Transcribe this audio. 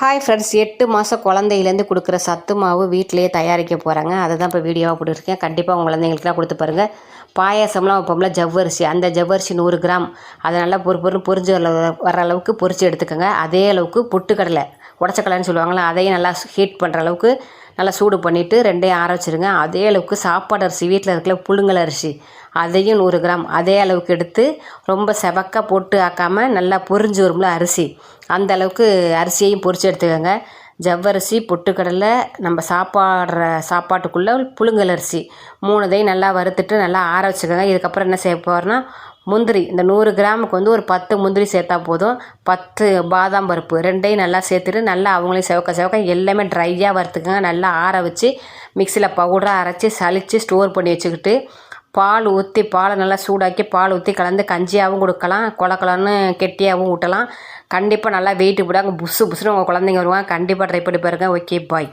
Hi friends, 8 மாதம் குழந்தையிலேருந்து கொடுக்குற சத்து மாவு வீட்டிலேயே தயாரிக்க போகிறாங்க. அதை தான் இப்போ வீடியோவாக போட்டுருக்கேன். கண்டிப்பாக உங்கள் குழந்தைங்களுக்குலாம் கொடுத்து பாருங்கள். பாயாசம்லாம் வைப்போம்ல, ஜவ்வரிசி, அந்த ஜவ்வரிசி 100 கிராம் அதை நல்லா பொரிஞ்சு வர அளவுக்கு பொரித்து எடுத்துக்கோங்க. அதே அளவுக்கு பொட்டுக்கடலை, உடச்சக்கடலைன்னு சொல்லுவாங்களே, அதையும் நல்லா ஹீட் பண்ணுற அளவுக்கு நல்லா சூடு பண்ணிவிட்டு ரெண்டையும் ஆற வச்சுருங்க. அதே அளவுக்கு சாப்பாடு அரிசி வீட்டில் இருக்கிற புழுங்கல் அரிசி, அதையும் 100 கிராம் அதே அளவுக்கு எடுத்து ரொம்ப செவக்க போட்டு ஆக்காமல் நல்லா பொரிஞ்சு வரும்ல அரிசி, அந்த அளவுக்கு அரிசியையும் பொரித்து எடுத்துக்கோங்க. ஜவ்வரிசி, பொட்டுக்கடலை, நம்ம சாப்பாட்டுக்குள்ளே புழுங்கல் அரிசி 3தையும் நல்லா வறுத்துட்டு நல்லா ஆற வச்சுக்கோங்க. இதுக்கப்புறம் என்ன செய்ய போகிறோன்னா, முந்திரி, இந்த 100 கிராமுக்கு வந்து ஒரு 10 முந்திரி சேர்த்தா போதும். 10 பாதாம் பருப்பு, ரெண்டையும் நல்லா சேர்த்துட்டு நல்லா அவங்களையும் செவக்க எல்லாமே ட்ரையாக வறுத்துக்கோங்க. நல்லா ஆற வச்சு மிக்சியில் பவுடராக அரைச்சி சலித்து ஸ்டோர் பண்ணி வச்சுக்கிட்டு, பாலை நல்லா சூடாக்கி பால் ஊற்றி கலந்து கஞ்சியாகவும் கொடுக்கலாம், கொலன்னு கெட்டியாகவும் ஊட்டலாம். கண்டிப்பாக நல்லா வெயிட்டு போடாங்க, புஸ்ஸுன்னு உங்கள் குழந்தைங்க வருவாங்க. கண்டிப்பாக ட்ரை பண்ணி பாருங்கள். ஓகே, பாய்.